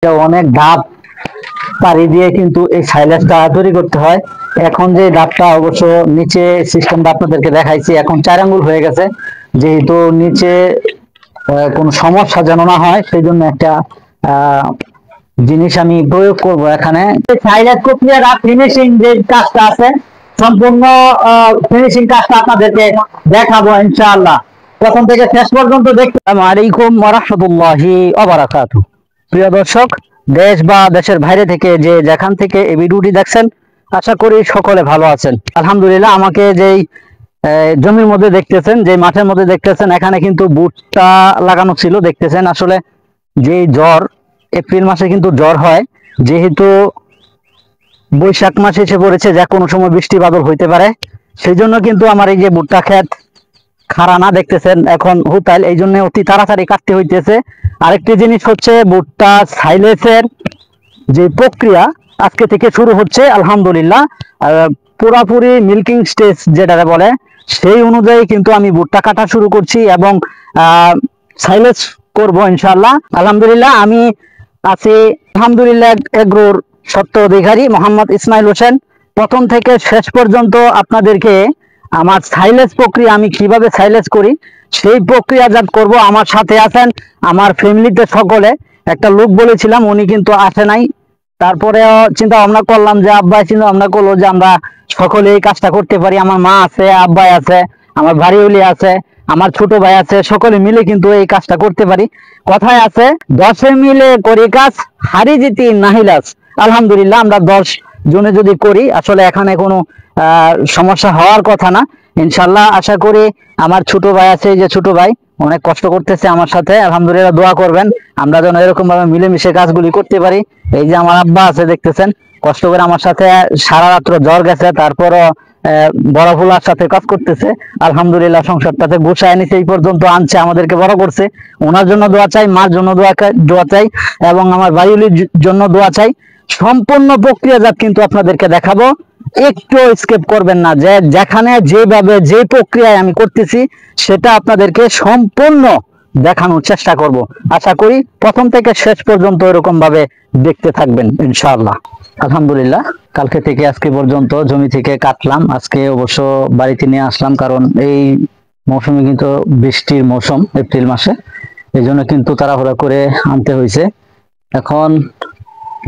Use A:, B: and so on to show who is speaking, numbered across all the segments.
A: অনেক ধাপ পাড়ি দিয়ে কিন্তু এই সাইলেজটা তৈরি করতে হয়। এখন যে ধাপটা অবশ্য নিচে সিস্টেমটা আপনাদেরকে দেখাইছি, এখন 4 আঙ্গুল হয়ে গেছে, যেহেতু নিচে কোনো সমস্যা যেন না হয় সেই জন্য একটা জিনিস আমি প্রয়োগ করব এখানে। সাইলেজ প্রক্রিয়ার ফিনিশিং যে কাজটা আছে, সম্পূর্ণ ফিনিশিং কাজটা আপনাদেরকে দেখাবো ইনশাআল্লাহ। প্রথম থেকে শেষ পর্যন্ত দেখতে। আসসালামু আলাইকুম ওয়া রাহমাতুল্লাহি ওয়া বারাকাতুহু। প্রিয় দর্শক, দেশ বা দেশের বাইরে থেকে যে যেখান থেকে এই ভিডিওটি দেখছেন, আশা করি সকলে ভালো আছেন। আলহামদুলিল্লাহ, আমাকে যেই জমির মধ্যে দেখতেছেন, যে মাঠের মধ্যে দেখতেছেন, এখানে কিন্তু ভুট্টা লাগানো ছিল। দেখতেছেন আসলে যে জ্বর, এপ্রিল মাসে কিন্তু জ্বর হয়, যেহেতু বৈশাখ মাস এসে পড়েছে, যা কোনো সময় বৃষ্টি বাদল হইতে পারে, সেই জন্য কিন্তু আমার এই যে ভুট্টা ক্ষেত খাড়া না দেখতেছেন, এখন হুতাইল, এই জন্য অতি তাড়াতাড়ি কাটতে হইতেছে। আরেকটি জিনিস হচ্ছে, ভুট্টা সাইলেসের যে প্রক্রিয়া আজকে থেকে শুরু হচ্ছে আলহামদুলিল্লাহ। পুরাপুরি মিল্কিং স্টেজ যেটা বলে, সেই অনুযায়ী কিন্তু আমি ভুট্টা কাটা শুরু করছি এবং সাইলেস করব ইনশাআল্লাহ। আলহামদুলিল্লাহ, আমি আছি আলহামদুলিল্লাহ এগ্রোর সত্য অধিকারী মোহাম্মদ ইসমাইল হোসেন। প্রথম থেকে শেষ পর্যন্ত আপনাদেরকে আমার সাইলেজ প্রক্রিয়া, আমি কিভাবে সাইলেজ করি সেই প্রক্রিয়াজাত করব। আমার সাথে আছেন আমার ফ্যামিলিতে সকলে। একটা লোক বলেছিলাম, উনি কিন্তু আসে নাই। তারপরেও চিন্তা ভাবনা করলাম যে আব্বাই চিন্তা ভাবনা করলো যে আমরা সকলে এই কাজটা করতে পারি। আমার মা আছে, আব্বাই আছে, আমার ভারিউলি আছে, আমার ছোট ভাই আছে, সকলে মিলে কিন্তু এই কাজটা করতে পারি। কথায় আছে, 10 মিলে করি কাজ, হারি জিতি নাহিলাস। আলহামদুলিল্লাহ, আমরা 10 জনে যদি করি, আসলে এখানে কোনো সমস্যা হওয়ার কথা না ইনশাল্লাহ। আশা করি আমার ছোট ভাই আছে, যে ছোট ভাই অনেক কষ্ট করতেছে আমার সাথে, আলহামদুলিল্লাহ দোয়া করবেন আমরা যেন এরকম ভাবে মিলেমিশে কাজগুলি করতে পারি। এই যে আমার আব্বা আছে দেখতেছেন, কষ্ট করে আমার সাথে সারা রাত্র জ্বর গেছে, তারপরও বড় ফুলার সাথে কাজ করতেছে। আলহামদুলিল্লাহ, সংসারটাতে গুছায় নিতে এই পর্যন্ত আনছে, আমাদেরকে বড় করছে। ওনার জন্য দোয়া চাই, মার জন্য দোয়া চাই এবং আমার ভাইউলির জন্য দোয়া চাই। সম্পূর্ণ প্রক্রিয়াজাত কিন্তু আপনাদেরকে দেখাবো, একটু স্কিপ করবেন না। যে যেখানে যেভাবে যে প্রক্রিয়ায় আমি করতেছি সেটা আপনাদেরকে সম্পূর্ণ দেখানোর চেষ্টা করব। আশা করি প্রথম থেকে শেষ পর্যন্ত এরকম ভাবে দেখতে থাকবেন ইনশাআল্লাহ। আলহামদুলিল্লাহ, কালকে থেকে আজকে পর্যন্ত জমি থেকে কাটলাম, আজকে অবশ্য বাড়িতে নিয়ে আসলাম, কারণ এই মৌসুমে কিন্তু বৃষ্টির মৌসুম এপ্রিল মাসে, এই জন্য কিন্তু তাড়াহুড়া করে আনতে হয়েছে। এখন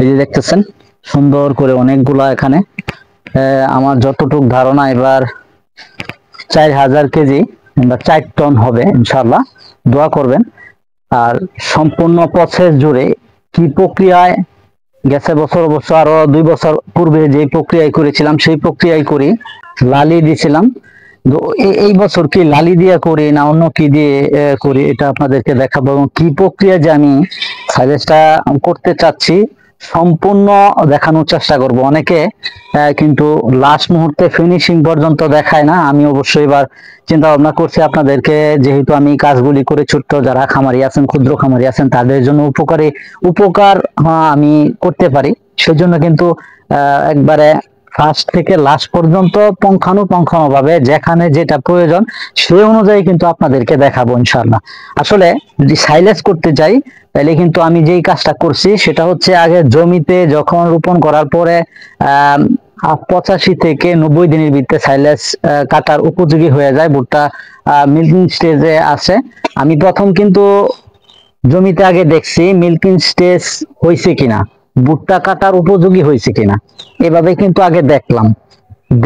A: এই যে দেখতেছেন সুন্দর করে অনেকগুলা এখানে, আমার যতটুক ধারণা এবার 4000 কেজি বা 4 টন হবে ইনশাআল্লাহ, দোয়া করবেন। আর সম্পূর্ণ প্রসেস জুড়ে কি প্রক্রিয়ায় গেছে বছর অবশ্য আরো 2 বছর পূর্বে যে প্রক্রিয়ায় করেছিলাম সেই প্রক্রিয়ায় করি, লালি দিয়েছিলাম। এই বছর কি লালি দিয়ে করি না অন্য কি দিয়ে করি এটা আপনাদেরকে দেখাবো, এবং কি প্রক্রিয়া যে আমি সাইলেজটা করতে চাচ্ছি সম্পূর্ণ দেখানোর চেষ্টা করব। অনেকে কিন্তু লাস্ট মুহূর্তে ফিনিশিং পর্যন্ত দেখায় না। আমি অবশ্যই এবার চিন্তা ভাবনা করছি আপনাদেরকে, যেহেতু আমি কাজগুলি করে ছোট্ট যারা খামারি আছেন, ক্ষুদ্র খামারি আছেন, তাদের জন্য উপকার আমি করতে পারি, সেজন্য কিন্তু একবারে ফার্স্ট থেকে লাস্ট পর্যন্ত পুঙ্খানুপুঙ্খানু ভাবে যেখানে যেটা প্রয়োজন সেই অনুযায়ী কিন্তু আপনাদেরকে দেখাবো ইনশাআল্লাহ। আসলে যদি সাইলেজ করতে চাই তাহলে কিন্তু আমি যেই কাজটা করছি সেটা হচ্ছে, আগে জমিতে যখন রোপণ করার পরে 85 থেকে 90 দিনের ভিতরে সাইলেজ কাটার উপযোগী হয়ে যায়, ভুট্টা মিল্কিং স্টেজে আছে। আমি প্রথম কিন্তু জমিতে আগে দেখছি মিল্কিং স্টেজ হয়েছে কিনা, ভুট্টা কাটার উপযোগী হয়েছে কিনা, এভাবে কিন্তু আগে দেখলাম।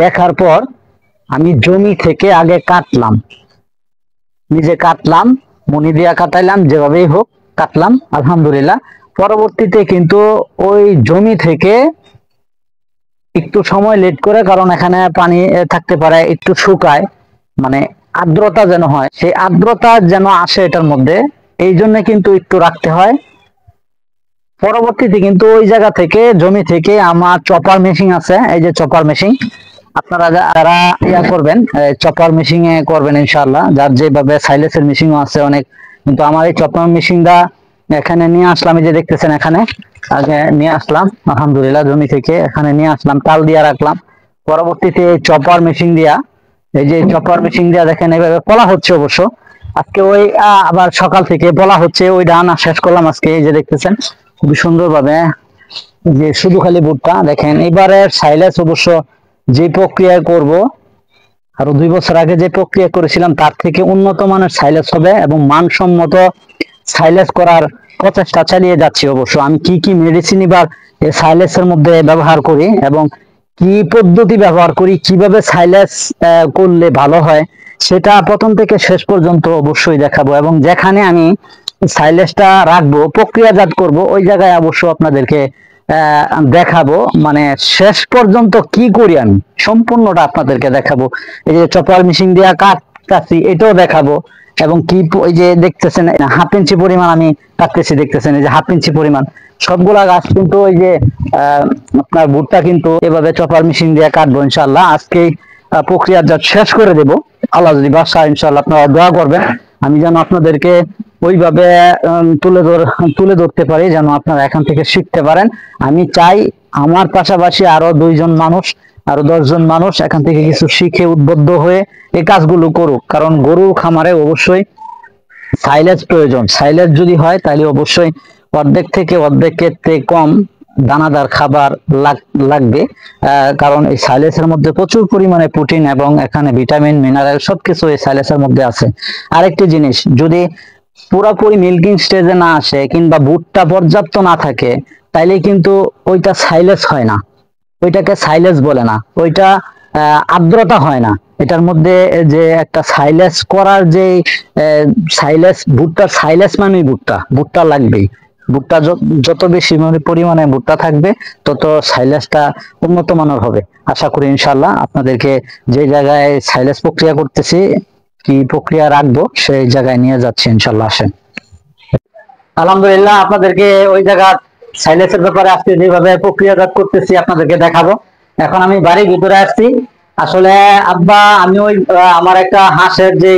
A: দেখার পর আমি জমি থেকে আগে কাটলাম, নিজে কাটলাম, মনি দিয়া কাটাইলাম, যেভাবেই হোক কাটলাম আলহামদুলিল্লাহ। পরবর্তীতে কিন্তু ওই জমি থেকে একটু সময় লেট করে, কারণ এখানে পানি থাকতে পারে, একটু শুকায়, মানে আর্দ্রতা যেন হয়, সেই আর্দ্রতা যেন আসে এটার মধ্যে, এই জন্য কিন্তু একটু রাখতে হয়। পরবর্তীতে কিন্তু ওই জায়গা থেকে জমি থেকে আমার চপার মেশিন আছে, এই যে চপার মেশিন, আপনারা যারা করবেন চপার মেশিন এ করবেন ইনশাআল্লাহ, যার যেভাবে সাইলেসের মেশিনও আছে অনেক, কিন্তু আমার এই চপার মেশিনটা এখানে নিয়ে আসলাম। এই যে দেখতেছেন এখানে আগে নিয়ে আসলাম আলহামদুলিল্লাহ, জমি থেকে এখানে নিয়ে আসলাম, তাল দিয়া রাখলাম। পরবর্তীতে চপার মেশিন দিয়া, এই যে চপার মেশিন দিয়া দেখেন এইভাবে বলা হচ্ছে। অবশ্য আজকে ওই আবার সকাল থেকে বলা হচ্ছে, ওই ডান শেষ করলাম আজকে। এই যে দেখতেছেন খুবই সুন্দরভাবে, যে শুধু খালি ভুট্টা দেখেন। এবারে সাইলেজ অবশ্য যে প্রক্রিয়া করব, আরো 2 বছর আগে যে প্রক্রিয়া করেছিলাম তার থেকে উন্নত মানের সাইলেজ হবে এবং মানসম্মত সাইলেজ করার প্রচেষ্টা চালিয়ে যাচ্ছি। অবশ্য আমি কি কি মেডিসিন এবার এই সাইলেজের মধ্যে ব্যবহার করি এবং কি পদ্ধতি ব্যবহার করি, কিভাবে সাইলেজ করলে ভালো হয়, সেটা প্রথম থেকে শেষ পর্যন্ত অবশ্যই দেখাবো। এবং যেখানে আমি সাইলেজটা রাখবো, প্রক্রিয়াজাত করব, ওই জায়গায় অবশ্য আপনাদেরকে দেখাবো। মানে শেষ পর্যন্ত কি করি আমি সম্পূর্ণটা আপনাদেরকে দেখাবো। এই যে চপার মেশিন দিয়ে কাটছি এটাও দেখাবো। এবং কি ওই যে দেখতেছেন 1/2 ইঞ্চি পরিমাণ আমি কাটতেছি, দেখতেছেন এই যে 1/2 ইঞ্চি পরিমাণ। সবগুলা গাছ কিন্তু ওই যে আপনার ভুট্টা কিন্তু এভাবে চপার মেশিন দিয়ে কাটবো ইনশাল্লাহ। আজকেই প্রক্রিয়াজাত শেষ করে দেব আল্লাহ যদি বাসা। ইনশাল্লাহ আপনারা দোয়া করবেন আমি যেন আপনাদেরকে ওইভাবে তুলে ধরতে পারি, যেন আপনারা এখান থেকে শিখতে পারেন। আমি চাই আমার পাশাপাশি আরো 2 জন মানুষ, আরো 10 জন মানুষ এখান থেকে কিছু শিখে উদ্বুদ্ধ হয়ে এই কাজগুলো করুক। কারণ গরুর খামারে অবশ্যই সাইলেজ প্রয়োজন। সাইলেজ যদি হয় তাহলে অবশ্যই অর্ধেক থেকে অর্ধেকের থেকে কম দানাদার খাবার লাগবে। কারণ এই সাইলেজের মধ্যে প্রচুর পরিমাণে প্রোটিন এবং এখানে ভিটামিন মিনারেল সবকিছু এই সাইলেজের মধ্যে আছে। আরেকটি জিনিস, যদি পুরোপুরি মিল্কিং স্টেজে না আসে কিংবা ভুট্টা পর্যাপ্ত না থাকে, তাইলে কিন্তু ওইটা সাইলেজ হয় না, ওইটাকে সাইলেজ বলে না, ওইটা আর্দ্রতা হয় না। এটার মধ্যে যে একটা সাইলেজ করার যে সাইলেজ, ভুট্টার সাইলেজ মানে ভুট্টা লাগবেই। ভুট্টা যত বেশি পরিমাণে ভুট্টা থাকবে তত সাইলেজটা উন্নত মানের হবে। আশা করি ইনশাল্লাহ আপনাদেরকে যে জায়গায় সাইলেজ প্রক্রিয়া করতেছি, কি প্রক্রিয়া রাখবো, সেই জায়গায় নিয়ে যাচ্ছি ইনশাল্লাহ। আসেন। আলহামদুলিল্লাহ আপনাদেরকে ওই জায়গা সাইলেজের ব্যাপারে আজকে যেভাবে প্রক্রিয়াজাত করতেছি আপনাদেরকে দেখাবো। এখন আমি বাড়ির ভিতরে আসছি। আসলে আব্বা, আমি ওই আমার একটা হাঁসের যে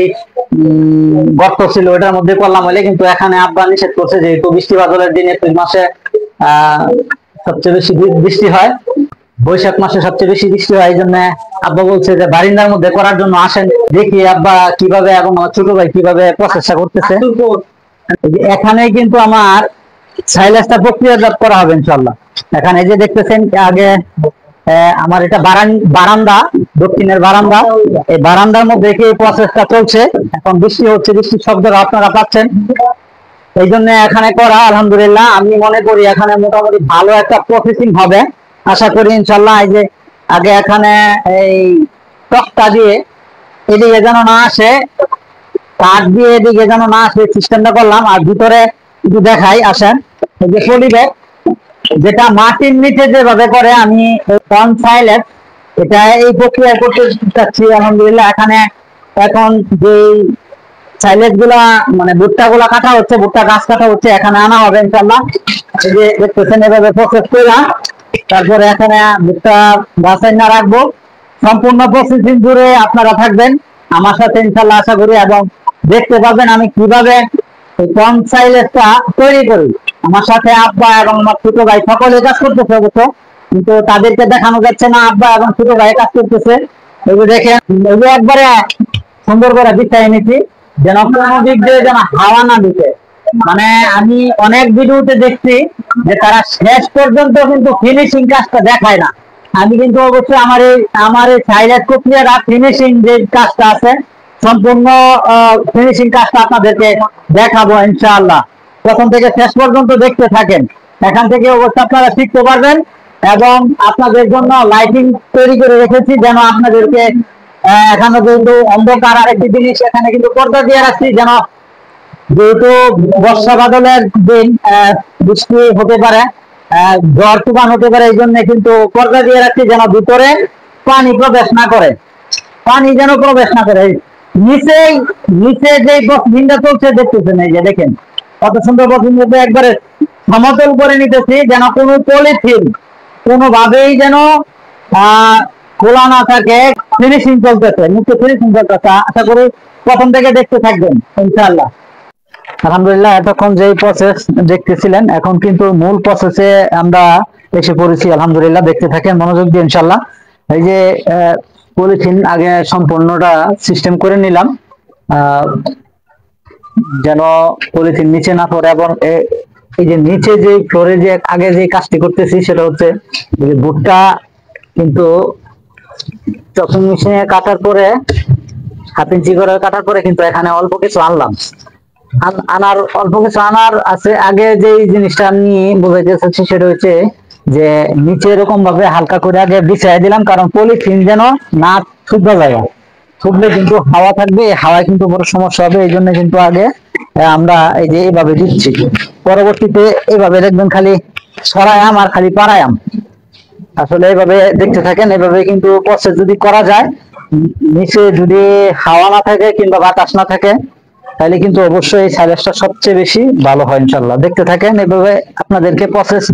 A: গর্ত ছিল ওটার মধ্যে করলাম হলে, কিন্তু এখানে আব্বা নিষেধ করছে, যেহেতু বৃষ্টি বাদলের দিন এপ্রিল মাসে সবচেয়ে বেশি বৃষ্টি হয়, বৈশাখ মাসে সবচেয়ে বেশি বৃষ্টি হয়, এই জন্য আব্বা বলছে যে বারিন্দার মধ্যে করার জন্য আসেন। দেখি আব্বা কিভাবে এবং আমার ছোট ভাই কিভাবে প্রচেষ্টা করতেছে। এখানে কিন্তু আমার সাইলেজটা প্রক্রিয়াজাত করা হবে ইনশাল্লাহ। এখানে যে দেখতেছেন আগে আমার এটা বারান্দা, দক্ষিণের বারান্দা। এই বারান্দার মধ্যে কি প্রসেসটা চলছে। এখন বৃষ্টি হচ্ছে, বৃষ্টির শব্দ আপনারা পাচ্ছেন, এই জন্য এখানে করা। আলহামদুলিল্লাহ আমি মনে করি এখানে মোটামুটি ভালো একটা প্রসেসিং হবে আশা করি ইনশাল্লাহ। এই যে আগে এখানে এই টকটা দিয়ে এদিকে যেন না আসে, কাঠ দিয়ে এদিকে যেন না আসে সিস্টেমটা করলাম। আর ভিতরে একটু দেখাই, আসেন। এই যে পলি ব্যাগ, যেটা মাটির নিচে যেভাবে করে আমি সাইলেজ, এটা এই প্রক্রিয়া করতে চাচ্ছি আলহামদুলিল্লাহ। এখানে এখন যে সাইলেজ গুলা মানে ভুট্টা গুলা কাটা হচ্ছে, ভুট্টা গাছ কাটা হচ্ছে, এখানে আনা হবে ইনশাল্লাহ। এই যে দেখতেছেন এভাবে প্রসেস করে, তারপরে এখানে ভুট্টা গাছ না রাখবো। সম্পূর্ণ প্রসেসিং জুড়ে আপনারা থাকবেন আমার সাথে ইনশাল্লাহ আশা করি, এবং দেখতে পাবেন আমি কিভাবে এই কম সাইলেজটা তৈরি করি। আমার সাথে আব্বা এবং আমার ছোট ভাই সকলে কাজ করতেছে অবশ্য, কিন্তু তাদেরকে দেখানো যাচ্ছে না। আব্বা এবং ছোট ভাই কাজ করতেছে, এগুলো দেখেন। এগুলো একবারে সুন্দর করে বিছাই নিচ্ছি, যেন কোনো দিক দিয়ে যেন হাওয়া না ঢুকে। মানে আমি অনেক ভিডিওতে দেখছি যে তারা শেষ পর্যন্ত কিন্তু ফিনিশিং কাজটা দেখায় না। আমি কিন্তু অবশ্যই আমার এই সাইলেজ প্রক্রিয়ার ফিনিশিং যে কাজটা আছে, সম্পূর্ণ ফিনিশিং কাজটা আপনাদেরকে দেখাবো ইনশাআল্লাহ। প্রথম থেকে শেষ পর্যন্ত দেখতে থাকেন, এখান থেকে অবশ্যই আপনারা শিখতে পারবেন। এবং আপনাদের জন্য লাইটিং তৈরি করে রেখেছি, যেন আপনাদেরকে এখানে কিন্তু অন্ধকার। আরেকটি জিনিস, এখানে কিন্তু পর্দা দিয়ে রাখছি, যেন যেহেতু বর্ষা বাদলের দিন বৃষ্টি হতে পারে, ঝড় তুফান হতে পারে, এই জন্য কিন্তু পর্দা দিয়ে রাখছি, যেন ভিতরে পানি প্রবেশ না করে, পানি যেন প্রবেশ না করে। নিচে যে বসবিনটা চলছে দেখতেছেন, এই যে দেখেন কত সুন্দর বসবিন, একবারে সমতল করে নিতেছি, যেন কোনো পলিথিন কোনোভাবেই যেন খোলা না থাকে। ফিনিশিং চলতেছে, নিচে ফিনিশিং চলতেছে। আশা করি প্রথম থেকে দেখতে থাকবেন ইনশাআল্লাহ। আলহামদুলিল্লাহ এতক্ষণ যেই প্রসেস দেখতেছিলেন, এখন কিন্তু মূল প্রসেসে আমরা এসে পড়েছি। আলহামদুলিল্লাহ দেখতে থাকেন মনোযোগ দিয়ে ইনশাআল্লাহ। এই যে পলিথিন আগে সম্পূর্ণটা সিস্টেম করে নিলাম, যেন পলিথিন নিচে না পড়ে এবং এই যে নিচে যে ফ্লোরে যে আগে যে কাজটি করতেছি সেটা হচ্ছে যে ভুট্টা কিন্তু চপিং মেশিনে কাটার পরে 1/2 ইঞ্চি করে কাটার পরে কিন্তু এখানে অল্প কিছু আনলাম। আনার অল্প কিছু আনার আছে। আগে যে জিনিসটা আমি বোঝাইতে চাচ্ছি সেটা হচ্ছে যে নিচে এরকম ভাবে হালকা করে আগে বিছাই দিলাম, কারণ পলিথিন যেন না শুকনো যায়। শুকলে কিন্তু হাওয়া থাকবে, হাওয়ায় কিন্তু বড় সমস্যা হবে। এই জন্য কিন্তু আগে আমরা এই যে এইভাবে দিচ্ছি, পরবর্তীতে এইভাবে দেখবেন খালি ছড়ায়াম আর খালি পাড়ায়াম। আসলে এইভাবে দেখতে থাকেন, এইভাবে কিন্তু প্রসেস যদি করা যায়, নিচে যদি হাওয়া না থাকে কিংবা বাতাস না থাকে, তাহলে কিন্তু অবশ্যই এই সাইলেজটা সবচেয়ে বেশি ভালো হয় ইনশাল্লাহ। দেখতে থাকেন এভাবে, আপনাদেরকে প্রসেস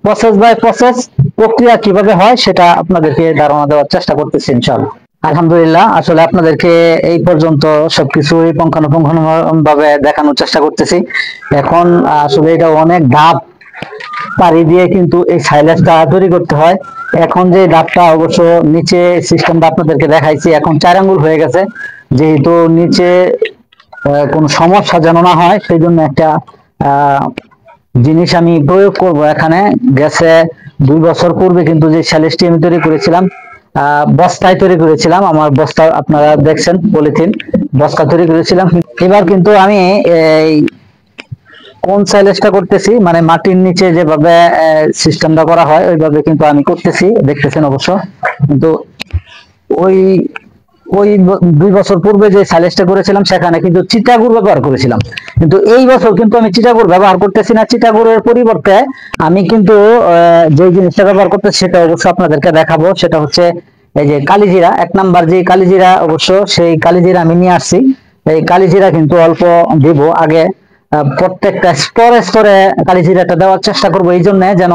A: প্রসেস বাই প্রসেস প্রক্রিয়া কিভাবে হয় সেটা আপনাদেরকে ধারণা দেওয়ার চেষ্টা করতেছি ইনশাল্লাহ। আলহামদুলিল্লাহ, আসলে আপনাদেরকে এই পর্যন্ত সবকিছুই পুঙ্খানুপুঙ্খানু ভাবে দেখানোর চেষ্টা করতেছি। এখন আসলে এটা অনেক ধাপ পাড়ি দিয়ে কিন্তু এই সাইলেজটা তৈরি করতে হয়। এখন যে ধাপটা অবশ্য নিচে সিস্টেমটা আপনাদেরকে দেখাইছি, এখন 4 আঙ্গুল হয়ে গেছে। যেহেতু নিচে কোনো সমস্যা যেন না হয় সেই জন্য একটা জিনিস আমি প্রয়োগ করব এখানে। গেছে 2 বছর পূর্বে কিন্তু যে সাইলেজটি আমি তৈরি করেছিলাম, বস্তায় তৈরি করেছিলাম। আমার বস্তা আপনারা দেখছেন, পলিথিন বস্তা তৈরি করেছিলাম। এবার কিন্তু আমি এই কোন সাইলেজটা করতেছি, মানে মাটির নিচে যেভাবে সিস্টেমটা করা হয় ওইভাবে কিন্তু আমি করতেছি, দেখতেছেন অবশ্য। কিন্তু ওই ওই 2 বছর পূর্বে যে সাইলেজটা করেছিলাম সেখানে কিন্তু চিটাগুড় ব্যবহার করেছিলাম, কিন্তু এই বছর কিন্তু আমি চিটাগুড় ব্যবহার করতেছি না। চিটাগুড়ের পরিবর্তে আমি কিন্তু যে জিনিসটা ব্যবহার করতেছি সেটা অবশ্য আপনাদেরকে দেখাবো। সেটা হচ্ছে এই যে কালিজিরা, 1 নাম্বার যে কালিজিরা, অবশ্য সেই কালিজিরা আমি নিয়ে আসছি। এই কালিজিরা কিন্তু অল্প দিব আগে, প্রত্যেকটা স্তরে স্তরে কালিজিরাটা দেওয়ার চেষ্টা করব, এই জন্য যেন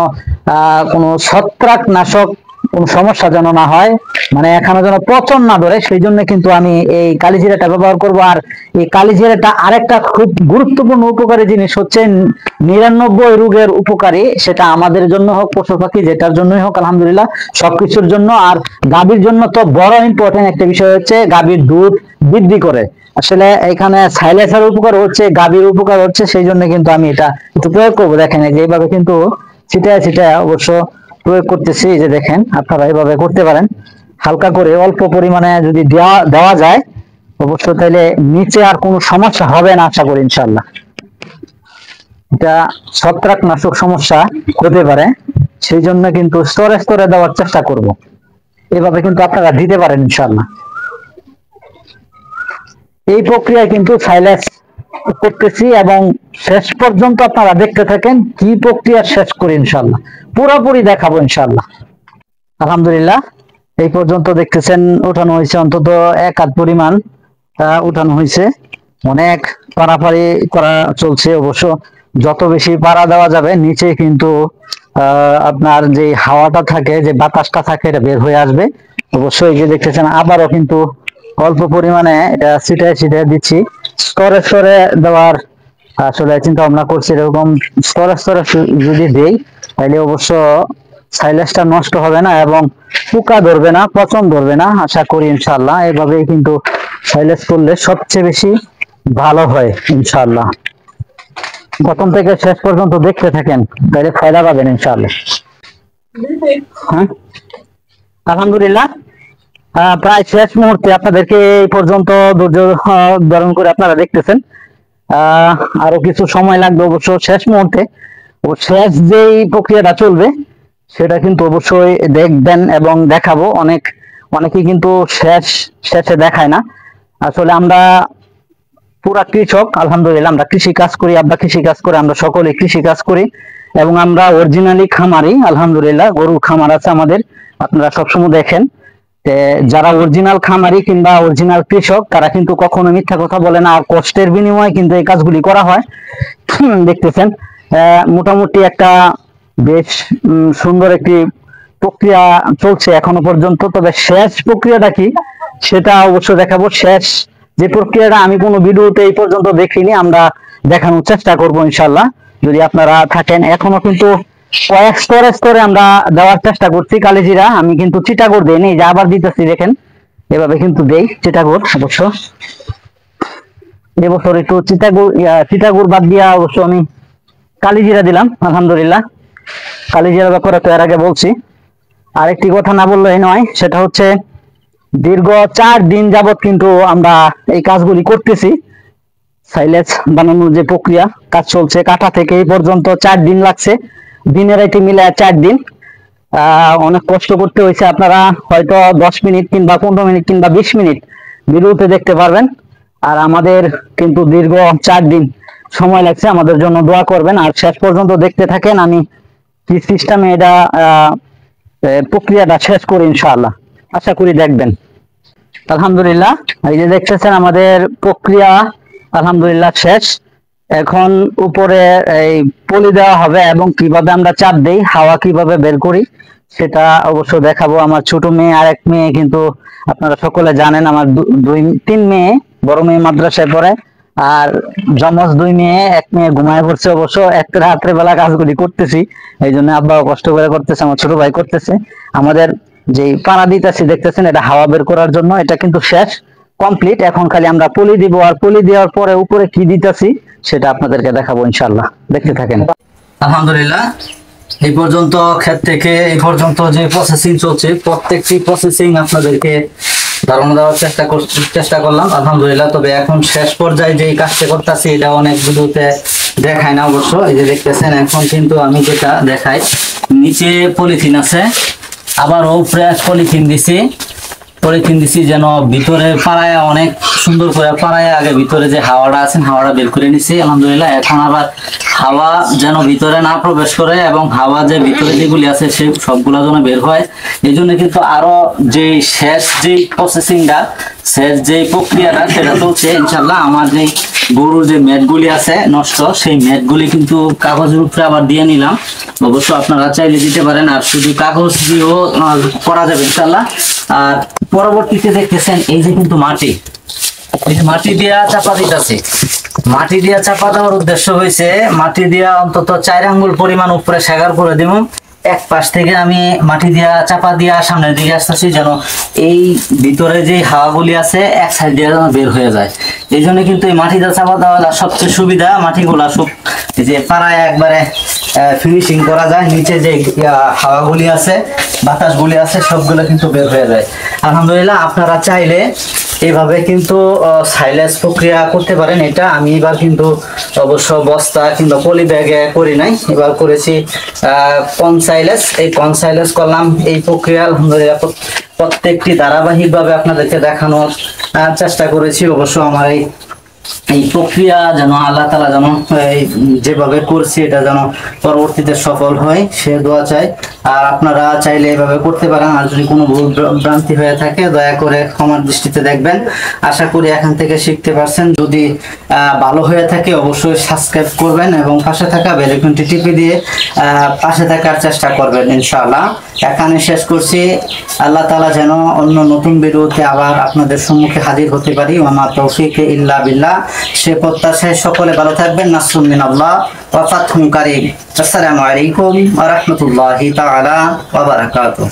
A: কোনো ছত্রাক নাশক কোন সমস্যা যেন না হয়, মানে এখানে যেন পচন না ধরে। সেই জন্য কিন্তু আমি এই কালিজিরাটা ব্যবহার করব। আর এই কালিজিরাটা আরেকটা খুব গুরুত্বপূর্ণ উপকারী জিনিস হচ্ছে 99 রোগের উপকারী, সেটা আমাদের জন্য হোক, পশু পাখি যেটার জন্যই হোক, আলহামদুলিল্লাহ সবকিছুর জন্য। আর গাভীর জন্য তো বড় ইম্পর্টেন্ট একটা বিষয় হচ্ছে গাভীর দুধ বৃদ্ধি করে। আসলে এখানে সাইলেজের উপকার হচ্ছে, গাভীর উপকার হচ্ছে, সেই জন্য কিন্তু আমি এটা একটু প্রয়োগ করবো। দেখেন এই যে এইভাবে কিন্তু ছিটায় ছিটায় অবশ্য প্রয়োগ করতেছি। এই যে দেখেন, আপনারা এইভাবে করতে পারেন, হালকা করে অল্প পরিমাণে যদি দেওয়া যায় অবশ্য, তাহলে নিচে আর কোনো সমস্যা হবে না আশা করি ইনশাল্লাহ। এটা ছত্রাকনাশক সমস্যা হতে পারে, সেই জন্য কিন্তু স্তরে স্তরে দেওয়ার চেষ্টা করব। এভাবে কিন্তু আপনারা দিতে পারেন ইনশাল্লাহ। এই প্রক্রিয়ায় কিন্তু সাইলেজ করতেছি এবং শেষ পর্যন্ত আপনারা দেখতে থাকেন কি প্রক্রিয়া শেষ করি ইনশাল্লাহ, পুরোপুরি দেখাবো ইনশাল্লাহ। আলহামদুলিল্লাহ, এই পর্যন্ত দেখতেছেন উঠানো হয়েছে অন্তত 1 হাত পরিমাণ উঠানো হয়েছে। অনেক পাড়াপাড়ি করা চলছে অবশ্য। যত বেশি পাড়া দেওয়া যাবে নিচে কিন্তু আপনার যে হাওয়াটা থাকে, যে বাতাসটা থাকে, এটা বের হয়ে আসবে অবশ্যই। যে দেখতেছেন আবারও কিন্তু অল্প পরিমাণে এটা ছিটায় ছিটায় দিচ্ছি, স্তরে স্তরে দেওয়ার আসলে চিন্তা ভাবনা করছি। এরকম স্তরে স্তরে যদি দেই তাহলে অবশ্য সাইলেজটা নষ্ট হবে না এবং পোকা ধরবে না, পচন ধরবে না আশা করি ইনশাআল্লাহ। এভাবেই কিন্তু সাইলেজ করলে সবচেয়ে বেশি ভালো হয় ইনশাআল্লাহ। প্রথম থেকে শেষ পর্যন্ত দেখতে থাকেন, তাহলে ফায়দা পাবেন ইনশাআল্লাহ। হ্যাঁ, আলহামদুলিল্লাহ, প্রায় শেষ মুহূর্তে আপনাদেরকে এই পর্যন্ত ধৈর্য ধারণ করে আপনারা দেখতেছেন। আরো কিছু সময় লাগবে অবশ্য শেষ মুহূর্তে। ও শেষ যেই প্রক্রিয়াটা চলবে সেটা কিন্তু অবশ্যই দেখবেন এবং দেখাবো। অনেকেই কিন্তু শেষে দেখায় না। আসলে আমরা পুরা কৃষক, আলহামদুলিল্লাহ আমরা কৃষি কাজ করি, আমরা কৃষি কাজ করে, আমরা সকলে কৃষি কাজ করি এবং আমরা অরিজিনালি খামারি। আলহামদুলিল্লাহ গরুর খামার আছে আমাদের, আপনারা সবসময় দেখেন। যারা অরিজিনাল খামারি কিংবা অরিজিনাল কৃষক তারা কিন্তু কখনো মিথ্যা কথা বলে না, আর কষ্টের বিনিময়ে কিন্তু এই কাজগুলি করা হয়। দেখতেছেন মোটামুটি একটা বেশ সুন্দর একটি প্রক্রিয়া চলছে এখনো পর্যন্ত। তবে শেষ প্রক্রিয়াটা কি সেটা অবশ্য দেখাবো। শেষ যে প্রক্রিয়াটা আমি কোনো ভিডিওতে এই পর্যন্ত দেখিনি, আমরা দেখানোর চেষ্টা করব ইনশাল্লাহ যদি আপনারা থাকেন। এখনো কিন্তু কয়েক স্তরে স্তরে আমরা দেওয়ার চেষ্টা করছি কালিজিরা। আমি কিন্তু চিটাগুড় দেইনি, যে আবার দিতেছি দেখেন, এভাবে কিন্তু দেই চিটাগুড় অবশ্য। এবছর একটু চিটাগুড় বাদ দিয়া অবশ্য আমি কালিজিরা দিলাম আলহামদুলিল্লাহ। কালিজিরা ব্যাপারে তো এর আগে বলছি। আরেকটি কথা না বললেই নয়, সেটা হচ্ছে দীর্ঘ 4 দিন যাবত কিন্তু আমরা এই কাজগুলি করতেছি। সাইলেজ বানানোর যে প্রক্রিয়া কাজ চলছে, কাটা থেকে এই পর্যন্ত 4 দিন লাগছে, দিনের এটি মিলে 4 দিন। অনেক কষ্ট করতে হয়েছে, আপনারা হয়তো 10 মিনিট কিংবা 15 মিনিট কিংবা 20 মিনিট ভিডিওতে দেখতে পারবেন। আর আমাদের কিন্তু দীর্ঘ 4 দিন সময় লাগছে, আমাদের জন্য দোয়া করবেন আর শেষ পর্যন্ত দেখতে থাকেন। আমি কি সিস্টেমে এটা প্রক্রিয়াটা শেষ করি ইনশাআল্লাহ, আশা করি দেখবেন। আলহামদুলিল্লাহ, এই যে দেখতেছেন আমাদের প্রক্রিয়া আলহামদুলিল্লাহ শেষ। এখন উপরে এই পলি দেওয়া হবে এবং কিভাবে আমরা চাপ দেই, হাওয়া কিভাবে বের করি সেটা অবশ্য দেখাবো। আমার ছোট মেয়ে আর এক মেয়ে কিন্তু আপনারা সকলে জানেন, আমার 3 মেয়ে, বড় মেয়ে মাদ্রাসায় পড়ে আর জমজ 2 মেয়ে, এক মেয়ে ঘুমায় পড়ছে। অবশ্য একটা রাত্রে বেলা কাজগুলি করতেছি, এই জন্য আব্বাও কষ্ট করে করতেছে, আমার ছোট ভাই করতেছে। আমাদের যে পানা দিতেছি দেখতেছেন, এটা হাওয়া বের করার জন্য। এটা কিন্তু শেষ, কমপ্লিট। এখন খালি আমরা পলি দিব, আর পলি দেওয়ার পরে উপরে কি দিতেছি সেটা আপনাদেরকে দেখাবো ইনশাআল্লাহ, দেখতে থাকেন। আলহামদুলিল্লাহ, এই পর্যন্ত ক্ষেত থেকে এই পর্যন্ত যে প্রসেসিং চলছে, প্রত্যেকটি প্রসেসিং আপনাদেরকে ধারণা দেওয়ার চেষ্টা করলাম আলহামদুলিল্লাহ। তবে এখন শেষ পর্যায়ে যে কাজটা করতেছি এটা অনেক ভিডিওতে দেখায় না অবশ্য। এই যে দেখতেছেন, এখন কিন্তু আমি যেটা দেখাই, নিচে পলিথিন আছে, আবার উপরে পলিথিন দিছি যেন ভিতরে পাড়ায় অনেক সুন্দর করে পাড়ায় আগে ভিতরে যে হাওয়াটা আছে হাওয়াটা বের করে নিছি আলহামদুলিল্লাহ। এখন আবার হাওয়া যেন ভিতরে না প্রবেশ করে এবং হাওয়া যে ভিতরে যেগুলি আছে সেই সবগুলা যেন বের হয়, এই জন্য কিন্তু আরো যে শেষ যে প্রসেসিংটা, শেষ যে প্রক্রিয়াটা সেটা চলছে ইনশাল্লাহ। আমার যে গরুর যে ম্যাটগুলি আছে নষ্ট, সেই ম্যাটগুলি কিন্তু কাগজের উপরে আবার দিয়ে নিলাম। অবশ্য আপনারা চাইলে দিতে পারেন, আর শুধু কাগজ দিয়েও করা যাবে ইনশাল্লাহ। আর পরবর্তীতে দেখতেছেন এই যে কিন্তু মাটি, এই যে মাটি দিয়া চাপা দিতেছে। মাটি দিয়া চাপা দেওয়ার উদ্দেশ্য হয়েছে মাটি দিয়া অন্তত 4 আঙ্গুল পরিমাণ উপরে সেগার করে দিব। এক পাশ থেকে আমি মাটি দিয়া চাপা দিয়া সামনের দিকে আসতেছি, যেন এই ভিতরে যে হাওয়াগুলি আছে এক সাইড দিয়ে যেন বের হয়ে যায়। এই জন্য কিন্তু এই মাটি দিয়া চাপা দেওয়া সবচেয়ে সুবিধা। মাটিগুলা সব যে পাড়ায় একবারে ফিনিশিং করা যায়, নিচে যে হাওয়াগুলি আছে বাতাসগুলি আছে সবগুলো কিন্তু বের হয়ে যায় আলহামদুলিল্লাহ। আপনারা চাইলে এইভাবে কিন্তু সাইলেজ প্রক্রিয়া করতে পারেন। এটা আমি এবার কিন্তু অবশ্য বস্তা কিংবা পলি ব্যাগে করি নাই, এবার করেছি কনসাইলেজ। এই কনসাইলেজ করলাম এই প্রক্রিয়া আলহামদুলিল্লাহ। প্রত্যেকটি ধারাবাহিকভাবে আপনাদেরকে দেখানোর চেষ্টা করেছি। অবশ্য আমার এই প্রক্রিয়া যেন আল্লাহ তাআলা যেন যেভাবে করছি এটা যেন পরবর্তীতে সফল হয় সে দোয়া চাই। আর আপনারা চাইলে এভাবে করতে পারেন। আর যদি কোনো ভুল ভ্রান্তি হয়ে থাকে দয়া করে ক্ষমার দৃষ্টিতে দেখবেন। আশা করি এখান থেকে শিখতে পারছেন। যদি ভালো হয়ে থাকে অবশ্যই সাবস্ক্রাইব করবেন এবং পাশে থাকা বেল আইকনটি টিপে দিয়ে পাশে থাকার চেষ্টা করবেন ইনশাআল্লাহ। এখানে শেষ করছি। আল্লাহ তাআলা যেন অন্য নতুন ভিডিওতে আবার আপনাদের সম্মুখে হাজির হতে পারি। ওয়া মা তৌফিক ইল্লা বিল্লাহ। সে প্রত্যাশায় সকলে ভালো থাকবেন। নাসরুম মিনাল্লাহ ওয়া ফাতহুন কারীম। আসসালামু আলাইকুম ওয়া রাহমাতুল্লাহি তাআলা ওয়া বারাকাতুহু।